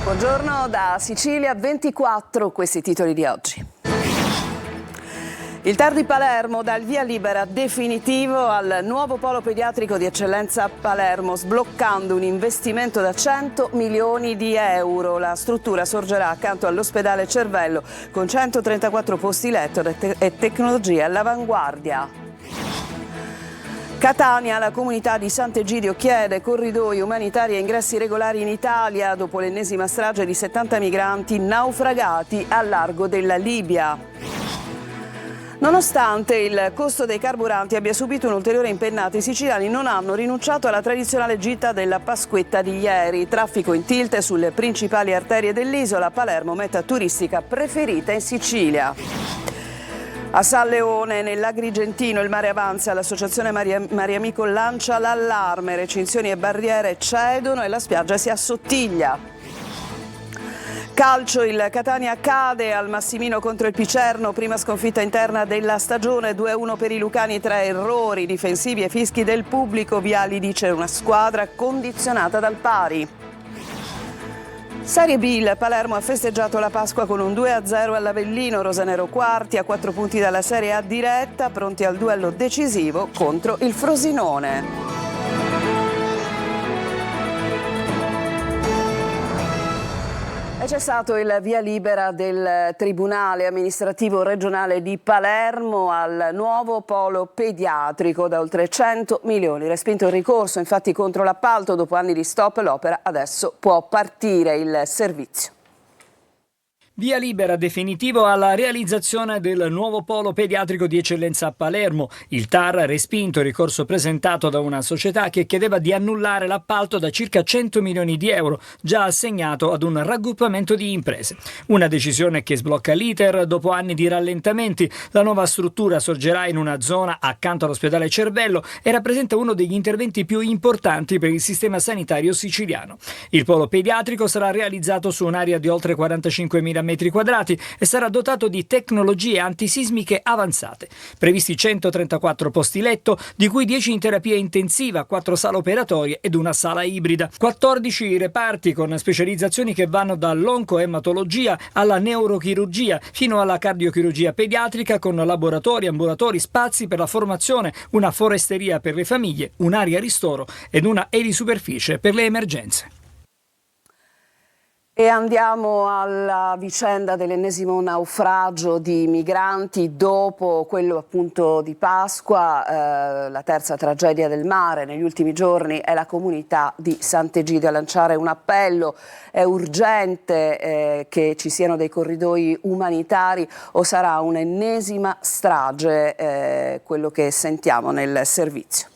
Buongiorno da Sicilia 24, questi titoli di oggi. Il TAR di Palermo dà il via libera definitivo al nuovo polo pediatrico di eccellenza a Palermo, sbloccando un investimento da 100 milioni di euro. La struttura sorgerà accanto all'ospedale Cervello con 134 posti letto e tecnologie all'avanguardia. Catania, la comunità di Sant'Egidio chiede corridoi umanitari e ingressi regolari in Italia dopo l'ennesima strage di 70 migranti naufragati al largo della Libia. Nonostante il costo dei carburanti abbia subito un'ulteriore impennata, i siciliani non hanno rinunciato alla tradizionale gita della Pasquetta di ieri. Traffico in tilt sulle principali arterie dell'isola, Palermo meta turistica preferita in Sicilia. A San Leone, nell'Agrigentino, il mare avanza, l'associazione Mariamico lancia l'allarme, recinzioni e barriere cedono e la spiaggia si assottiglia. Calcio, il Catania cade al Massimino contro il Picerno, prima sconfitta interna della stagione, 2-1 per i lucani tra errori difensivi e fischi del pubblico. Viali dice una squadra condizionata dal pari. Serie B, il Palermo ha festeggiato la Pasqua con un 2-0 all'Avellino, rosanero quarti a 4 punti dalla Serie A diretta, pronti al duello decisivo contro il Frosinone. C'è stato il via libera del Tribunale amministrativo regionale di Palermo al nuovo polo pediatrico da oltre 100 milioni. Respinto il ricorso infatti contro l'appalto, dopo anni di stop l'opera adesso può partire il servizio. Via libera definitivo alla realizzazione del nuovo polo pediatrico di eccellenza a Palermo. Il TAR ha respinto il ricorso presentato da una società che chiedeva di annullare l'appalto da circa 100 milioni di euro, già assegnato ad un raggruppamento di imprese. Una decisione che sblocca l'iter dopo anni di rallentamenti. La nuova struttura sorgerà in una zona accanto all'ospedale Cervello e rappresenta uno degli interventi più importanti per il sistema sanitario siciliano. Il polo pediatrico sarà realizzato su un'area di oltre 45.000 metri quadrati e sarà dotato di tecnologie antisismiche avanzate. Previsti 134 posti letto, di cui 10 in terapia intensiva, 4 sale operatorie ed una sala ibrida. 14 reparti con specializzazioni che vanno dall'oncoematologia alla neurochirurgia fino alla cardiochirurgia pediatrica, con laboratori, ambulatori, spazi per la formazione, una foresteria per le famiglie, un'area ristoro ed una elisuperficie per le emergenze. E andiamo alla vicenda dell'ennesimo naufragio di migranti dopo quello appunto di Pasqua, la terza tragedia del mare negli ultimi giorni. È la comunità di Sant'Egidio a lanciare un appello. È urgente che ci siano dei corridoi umanitari o sarà un'ennesima strage, quello che sentiamo nel servizio.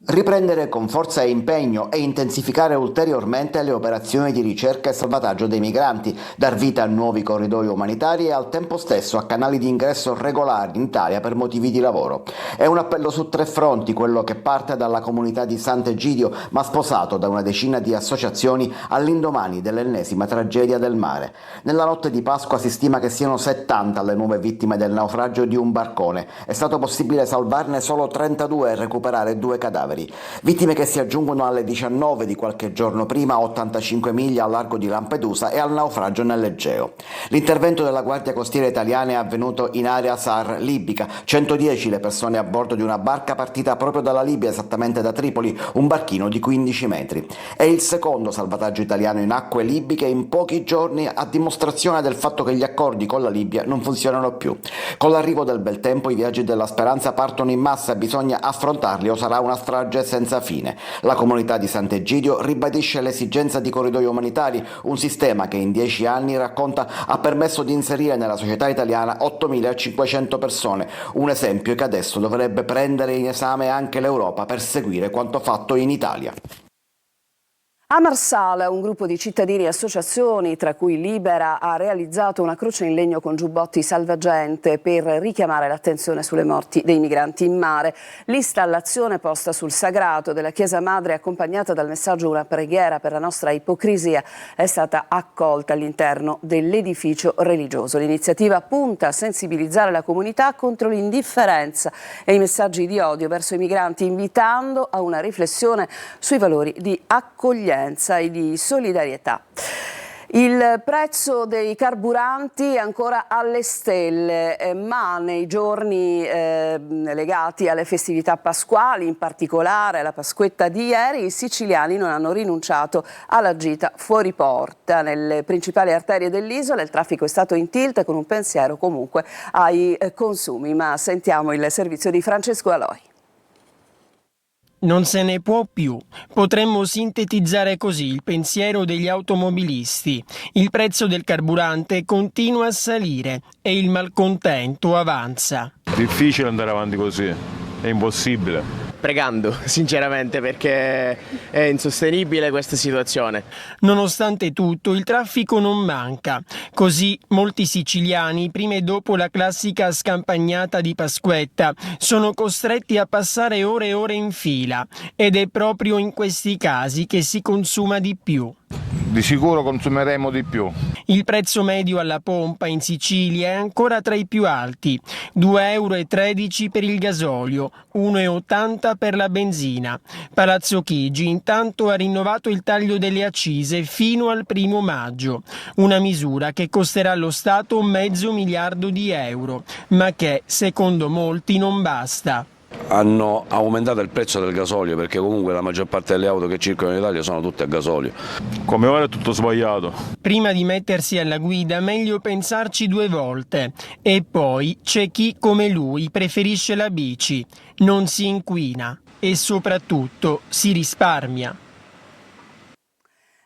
Riprendere con forza e impegno e intensificare ulteriormente le operazioni di ricerca e salvataggio dei migranti, dar vita a nuovi corridoi umanitari e al tempo stesso a canali di ingresso regolari in Italia per motivi di lavoro. È un appello su 3 fronti, quello che parte dalla comunità di Sant'Egidio, ma sposato da una decina di associazioni all'indomani dell'ennesima tragedia del mare. Nella notte di Pasqua si stima che siano 70 le nuove vittime del naufragio di un barcone. È stato possibile salvarne solo 32 e recuperare 2 cadaveri. Vittime che si aggiungono alle 19 di qualche giorno prima a 85 miglia al largo di Lampedusa e al naufragio nell'Egeo. L'intervento della Guardia Costiera italiana è avvenuto in area SAR libica. 110 le persone a bordo di una barca partita proprio dalla Libia, esattamente da Tripoli, un barchino di 15 metri. È il secondo salvataggio italiano in acque libiche in pochi giorni, a dimostrazione del fatto che gli accordi con la Libia non funzionano più. Con l'arrivo del bel tempo i viaggi della speranza partono in massa e bisogna affrontarli o sarà una strage senza fine. La comunità di Sant'Egidio ribadisce l'esigenza di corridoi umanitari, un sistema che in 10 anni, racconta, ha permesso di inserire nella società italiana 8.500 persone, un esempio che adesso dovrebbe prendere in esame anche l'Europa per seguire quanto fatto in Italia. A Marsala un gruppo di cittadini e associazioni, tra cui Libera, ha realizzato una croce in legno con giubbotti salvagente per richiamare l'attenzione sulle morti dei migranti in mare. L'installazione posta sul sagrato della Chiesa Madre, accompagnata dal messaggio "Una preghiera per la nostra ipocrisia", è stata accolta all'interno dell'edificio religioso. L'iniziativa punta a sensibilizzare la comunità contro l'indifferenza e i messaggi di odio verso i migranti, invitando a una riflessione sui valori di accoglienza accoglienza e di solidarietà. Il prezzo dei carburanti è ancora alle stelle, ma nei giorni legati alle festività pasquali, in particolare alla Pasquetta di ieri, i siciliani non hanno rinunciato alla gita fuori porta. Nelle principali arterie dell'isola il traffico è stato in tilt, con un pensiero comunque ai consumi. Ma sentiamo il servizio di Francesco Aloi. Non se ne può più. Potremmo sintetizzare così il pensiero degli automobilisti. Il prezzo del carburante continua a salire e il malcontento avanza. Difficile andare avanti così, è impossibile. Pregando, sinceramente, perché è insostenibile questa situazione. Nonostante tutto, il traffico non manca. Così molti siciliani, prima e dopo la classica scampagnata di Pasquetta, sono costretti a passare ore e ore in fila. Ed è proprio in questi casi che si consuma di più. Di sicuro consumeremo di più. Il prezzo medio alla pompa in Sicilia è ancora tra i più alti, 2,13 € per il gasolio, 1,80 € per la benzina. Palazzo Chigi intanto ha rinnovato il taglio delle accise fino al 1° maggio, una misura che costerà allo Stato $500 miliardi, ma che, secondo molti, non basta. Hanno aumentato il prezzo del gasolio perché comunque la maggior parte delle auto che circolano in Italia sono tutte a gasolio. Come ora è tutto sbagliato. Prima di mettersi alla guida meglio pensarci 2 volte. E poi c'è chi come lui preferisce la bici, non si inquina e soprattutto si risparmia.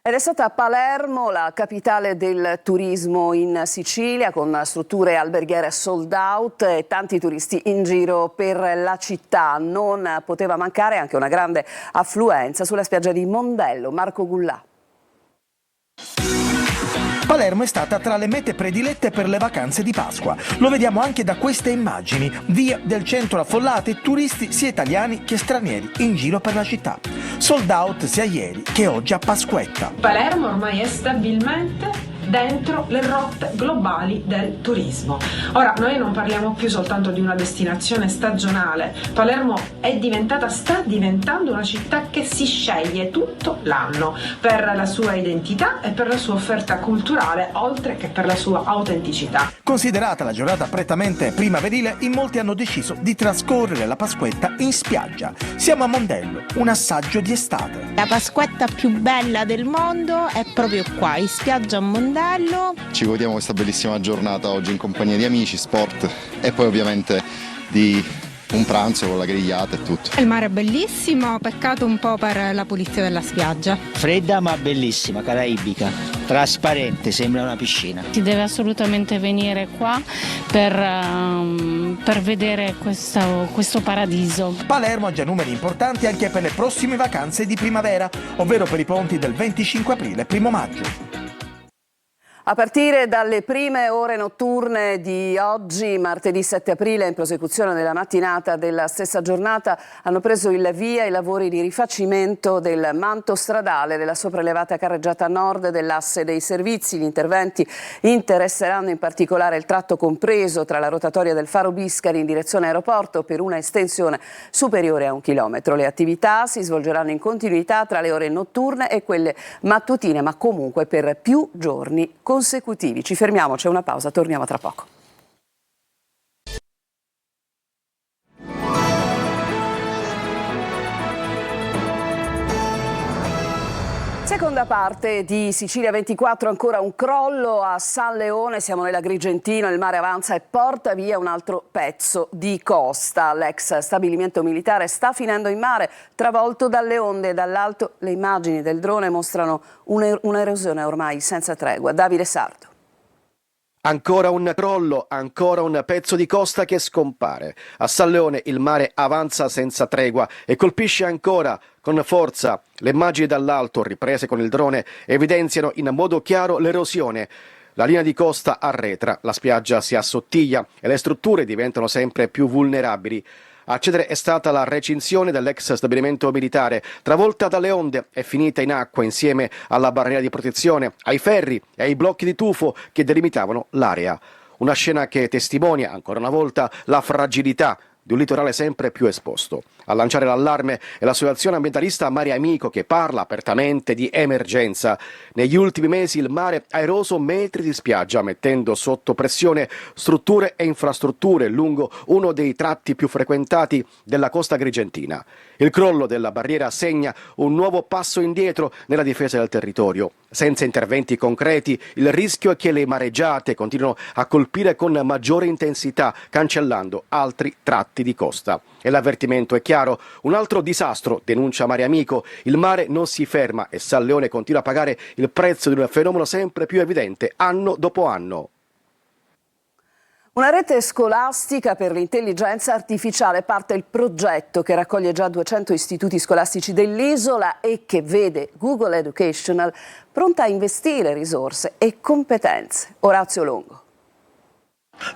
Ed è stata Palermo la capitale del turismo in Sicilia, con strutture alberghiere sold out e tanti turisti in giro per la città. Non poteva mancare anche una grande affluenza sulla spiaggia di Mondello. Marco Gullà. Palermo è stata tra le mete predilette per le vacanze di Pasqua. Lo vediamo anche da queste immagini. Vie del centro affollate, turisti sia italiani che stranieri in giro per la città. Sold out sia ieri che oggi a Pasquetta. Palermo ormai è stabilmente dentro le rotte globali del turismo. Ora, noi non parliamo più soltanto di una destinazione stagionale. Palermo sta diventando una città che si sceglie tutto l'anno per la sua identità e per la sua offerta culturale, oltre che per la sua autenticità. Considerata la giornata prettamente primaverile, in molti hanno deciso di trascorrere la Pasquetta in spiaggia. Siamo a Mondello, un assaggio di estate. La Pasquetta più bella del mondo è proprio qua, in spiaggia a Mondello. Ci godiamo questa bellissima giornata oggi in compagnia di amici, sport e poi ovviamente di un pranzo con la grigliata e tutto. Il mare è bellissimo, peccato un po' per la pulizia della spiaggia. Fredda ma bellissima, caraibica, trasparente, sembra una piscina. Si deve assolutamente venire qua per vedere questo paradiso. Palermo ha già numeri importanti anche per le prossime vacanze di primavera, ovvero per i ponti del 25 aprile e 1° maggio. A partire dalle prime ore notturne di oggi, martedì 7 aprile, in prosecuzione della mattinata della stessa giornata, hanno preso il via i lavori di rifacimento del manto stradale della sopraelevata carreggiata nord dell'asse dei servizi. Gli interventi interesseranno in particolare il tratto compreso tra la rotatoria del Faro Biscari in direzione aeroporto per una estensione superiore a 1 chilometro. Le attività si svolgeranno in continuità tra le ore notturne e quelle mattutine, ma comunque per più giorni consecutivi. Ci fermiamo, c'è una pausa, torniamo tra poco. Seconda parte di Sicilia 24, ancora un crollo a San Leone, siamo nell'Agrigentino, il mare avanza e porta via un altro pezzo di costa. L'ex stabilimento militare sta finendo in mare, travolto dalle onde e dall'alto. Le immagini del drone mostrano un'erosione ormai senza tregua. Davide Sardo. Ancora un crollo, ancora un pezzo di costa che scompare. A San Leone il mare avanza senza tregua e colpisce ancora con forza. Le immagini dall'alto, riprese con il drone, evidenziano in modo chiaro l'erosione. La linea di costa arretra, la spiaggia si assottiglia e le strutture diventano sempre più vulnerabili. A cedere è stata la recinzione dell'ex stabilimento militare, travolta dalle onde e finita in acqua insieme alla barriera di protezione, ai ferri e ai blocchi di tufo che delimitavano l'area. Una scena che testimonia ancora una volta la fragilità di un litorale sempre più esposto. A lanciare l'allarme è l'associazione ambientalista Mare Amico, che parla apertamente di emergenza. Negli ultimi mesi il mare ha eroso metri di spiaggia, mettendo sotto pressione strutture e infrastrutture lungo uno dei tratti più frequentati della costa agrigentina. Il crollo della barriera segna un nuovo passo indietro nella difesa del territorio. Senza interventi concreti, il rischio è che le mareggiate continuino a colpire con maggiore intensità, cancellando altri tratti di costa. E l'avvertimento è chiaro: un altro disastro, denuncia Mare Amico. Il mare non si ferma e San Leone continua a pagare il prezzo di un fenomeno sempre più evidente anno dopo anno. Una rete scolastica per l'intelligenza artificiale, parte il progetto che raccoglie già 200 istituti scolastici dell'isola e che vede Google Educational pronta a investire risorse e competenze. Orazio Longo.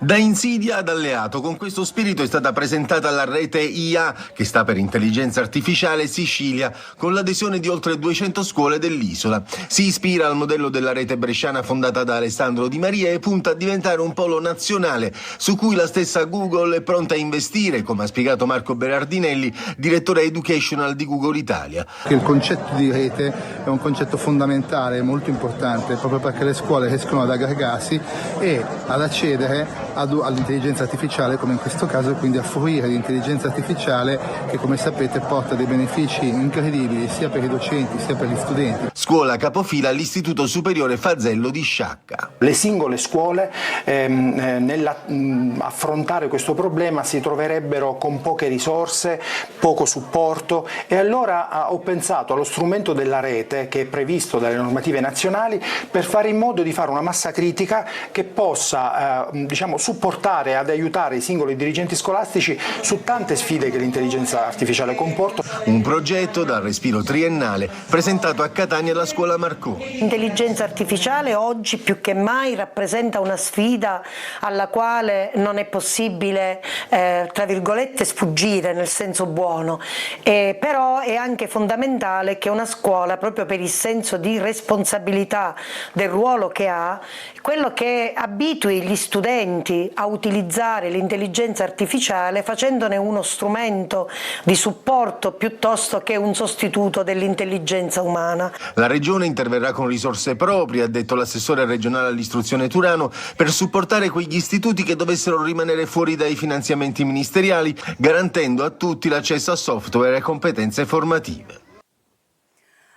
Da insidia ad alleato, con questo spirito è stata presentata la rete IA, che sta per Intelligenza Artificiale Sicilia, con l'adesione di oltre 200 scuole dell'isola. Si ispira al modello della rete bresciana fondata da Alessandro Di Maria e punta a diventare un polo nazionale su cui la stessa Google è pronta a investire, come ha spiegato Marco Berardinelli, direttore educational di Google Italia. Il concetto di rete è un concetto fondamentale, molto importante, proprio perché le scuole riescono ad aggregarsi e ad accedere all'intelligenza artificiale, come in questo caso, e quindi a fruire l'intelligenza artificiale che, come sapete, porta dei benefici incredibili sia per i docenti sia per gli studenti. Scuola capofila all'Istituto Superiore Fazello di Sciacca. Le singole scuole nell'affrontare questo problema si troverebbero con poche risorse, poco supporto, e allora ho pensato allo strumento della rete che è previsto dalle normative nazionali per fare in modo di fare una massa critica che possa supportare ad aiutare i singoli dirigenti scolastici su tante sfide che l'intelligenza artificiale comporta. Un progetto dal respiro triennale presentato a Catania alla scuola Marconi. L'intelligenza artificiale oggi più che mai rappresenta una sfida alla quale non è possibile tra virgolette sfuggire nel senso buono, però è anche fondamentale che una scuola, proprio per il senso di responsabilità del ruolo che ha, quello che abitui gli studenti a utilizzare l'intelligenza artificiale facendone uno strumento di supporto piuttosto che un sostituto dell'intelligenza umana. La Regione interverrà con risorse proprie, ha detto l'assessore regionale all'istruzione Turano, per supportare quegli istituti che dovessero rimanere fuori dai finanziamenti ministeriali, garantendo a tutti l'accesso a software e competenze formative.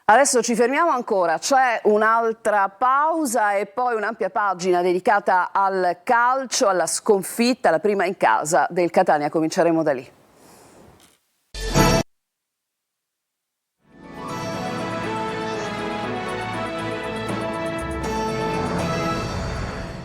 Adesso ci fermiamo ancora, c'è un'altra pausa e poi un'ampia pagina dedicata al calcio, alla sconfitta, la prima in casa del Catania. Cominceremo da lì.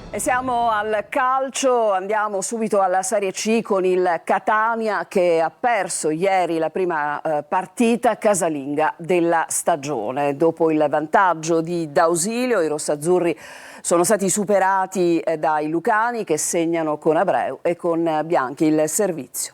E siamo al calcio, andiamo subito alla Serie C con il Catania che ha perso ieri la prima partita casalinga della stagione. Dopo il vantaggio di D'Ausilio, i rossazzurri sono stati superati dai lucani che segnano con Abreu e con Bianchi il servizio.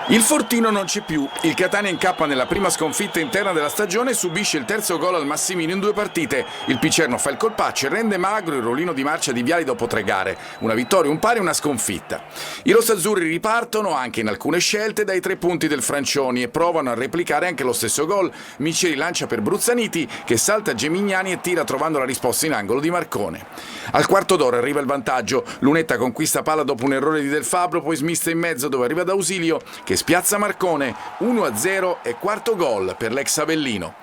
Il fortino non c'è più, il Catania incappa nella prima sconfitta interna della stagione e subisce il terzo gol al Massimino in 2 partite. Il Picerno fa il colpaccio e rende magro il rollino di marcia di Viali dopo 3 gare. Una vittoria, un pari e una sconfitta. I rossazzurri ripartono anche in alcune scelte dai 3 punti del Francioni e provano a replicare anche lo stesso gol. Miceli lancia per Bruzzaniti che salta a Gemignani e tira trovando la risposta in angolo di Marcone. Al quarto d'ora arriva il vantaggio, Lunetta conquista palla dopo un errore di Del Fabbro, poi smista in mezzo dove arriva D'Ausilio che spiazza Marcone, 1-0 e quarto gol per l'ex Avellino.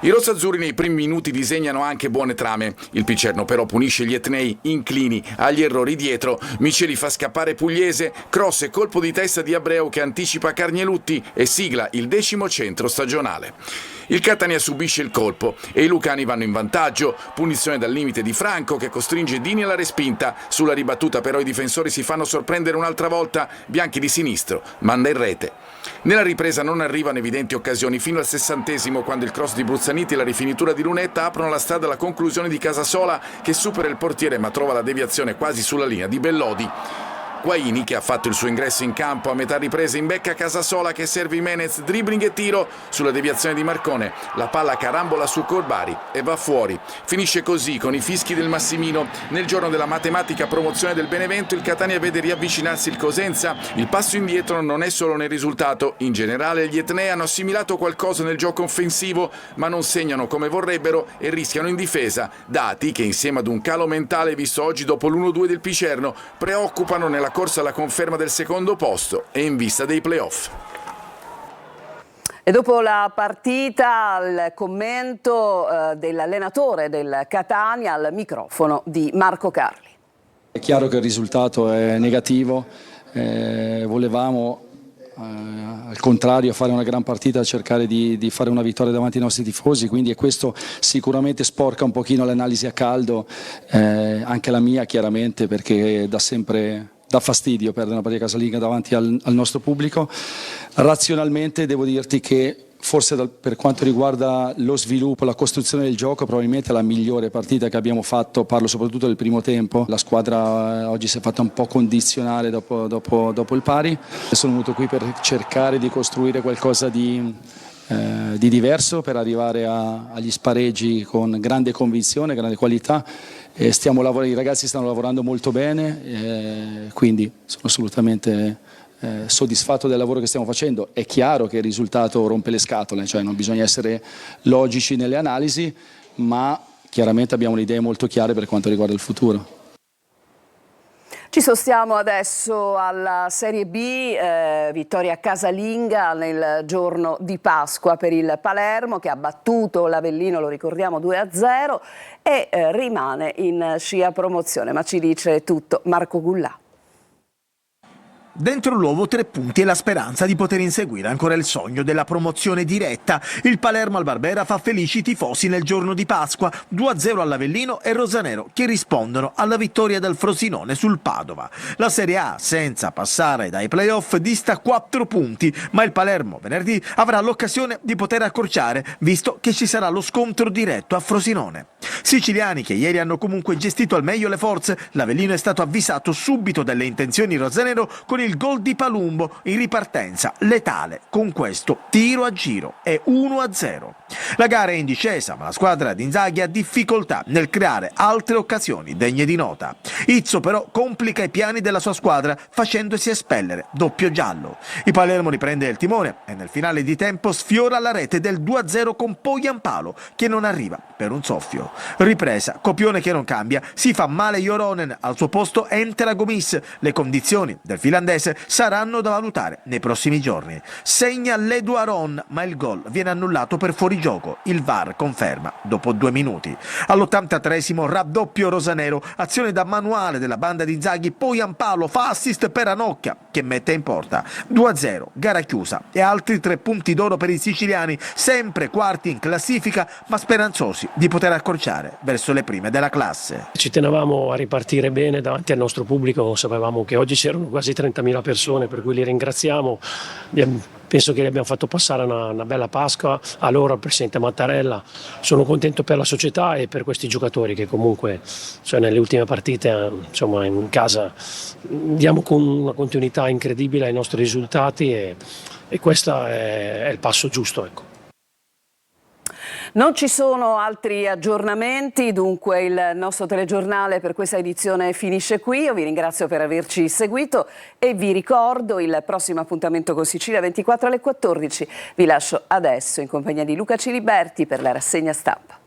I rossazzurri nei primi minuti disegnano anche buone trame. Il Picerno però punisce gli etnei inclini agli errori dietro. Miceli fa scappare Pugliese, cross e colpo di testa di Abreu che anticipa Carnielutti e sigla il 10° centro stagionale. Il Catania subisce il colpo e i lucani vanno in vantaggio. Punizione dal limite di Franco che costringe Dini alla respinta. Sulla ribattuta però i difensori si fanno sorprendere un'altra volta. Bianchi di sinistro manda in rete. Nella ripresa non arrivano evidenti occasioni fino al 60° quando il cross di Bruzzaniti e la rifinitura di Lunetta aprono la strada alla conclusione di Casasola che supera il portiere ma trova la deviazione quasi sulla linea di Bellodi. Guaini, che ha fatto il suo ingresso in campo a metà ripresa, imbecca Casasola che serve Jimenez, dribbling e tiro sulla deviazione di Marcone. La palla carambola su Corbari e va fuori. Finisce così con i fischi del Massimino. Nel giorno della matematica promozione del Benevento il Catania vede riavvicinarsi il Cosenza. Il passo indietro non è solo nel risultato. In generale gli etnei hanno assimilato qualcosa nel gioco offensivo, ma non segnano come vorrebbero e rischiano in difesa. Dati che insieme ad un calo mentale visto oggi dopo l'1-2 del Picerno preoccupano nella corsa alla conferma del secondo posto e in vista dei playoff. E dopo la partita il commento dell'allenatore del Catania al microfono di Marco Carli. È chiaro che il risultato è negativo, volevamo al contrario fare una gran partita, cercare di fare una vittoria davanti ai nostri tifosi, quindi questo sicuramente sporca un pochino l'analisi a caldo, anche la mia chiaramente, perché dà fastidio perdere una partita casalinga davanti al nostro pubblico. Razionalmente devo dirti che forse per quanto riguarda lo sviluppo, la costruzione del gioco, probabilmente è la migliore partita che abbiamo fatto, parlo soprattutto del primo tempo. La squadra oggi si è fatta un po' condizionare dopo il pari. Sono venuto qui per cercare di costruire qualcosa di diverso, per arrivare agli spareggi con grande convinzione, grande qualità. I ragazzi stanno lavorando molto bene, quindi sono assolutamente soddisfatto del lavoro che stiamo facendo. È chiaro che il risultato rompe le scatole, cioè non bisogna essere logici nelle analisi, ma chiaramente abbiamo le idee molto chiare per quanto riguarda il futuro. Ci spostiamo adesso alla Serie B, vittoria casalinga nel giorno di Pasqua per il Palermo che ha battuto l'Avellino, lo ricordiamo, 2-0 e rimane in scia promozione, ma ci dice tutto Marco Gullà. Dentro l'uovo 3 punti e la speranza di poter inseguire ancora il sogno della promozione diretta. Il Palermo al Barbera fa felici i tifosi nel giorno di Pasqua, 2-0 all'Avellino e Rosanero che rispondono alla vittoria del Frosinone sul Padova. La Serie A, senza passare dai playoff, dista 4 punti, ma il Palermo venerdì avrà l'occasione di poter accorciare, visto che ci sarà lo scontro diretto a Frosinone. Siciliani che ieri hanno comunque gestito al meglio le forze, l'Avellino è stato avvisato subito delle intenzioni rosanero con il gol di Palumbo in ripartenza letale. Con questo tiro a giro è 1-0. La gara è in discesa, ma la squadra di Inzaghi ha difficoltà nel creare altre occasioni degne di nota. Izzo però complica i piani della sua squadra facendosi espellere, doppio giallo. Il Palermo riprende il timone e nel finale di tempo sfiora la rete del 2-0 con Poyampalo che non arriva per un soffio. Ripresa, copione che non cambia, si fa male Joronen, al suo posto entra Gomis. Le condizioni del finlandese saranno da valutare nei prossimi giorni. Segna Ledu Aron, ma il gol viene annullato per fuorigioco. Il VAR conferma dopo 2 minuti. All'83esimo raddoppio rosanero, azione da manuale della banda di Inzaghi, Poyampalo fa assist per Anocchia che mette in porta. 2-0, gara chiusa e altri 3 punti d'oro per i siciliani, sempre quarti in classifica ma speranzosi di poter accorciare verso le prime della classe. Ci tenevamo a ripartire bene davanti al nostro pubblico, sapevamo che oggi c'erano quasi 30.000 persone, per cui li ringraziamo. Penso che li abbiamo fatto passare una bella Pasqua a loro, al presidente Mattarella. Sono contento per la società e per questi giocatori che comunque nelle ultime partite in casa diamo con una continuità incredibile ai nostri risultati e questo è il passo giusto, ecco. Non ci sono altri aggiornamenti, dunque il nostro telegiornale per questa edizione finisce qui. Io vi ringrazio per averci seguito e vi ricordo il prossimo appuntamento con Sicilia 24 alle 14. Vi lascio adesso in compagnia di Luca Ciliberti per la rassegna stampa.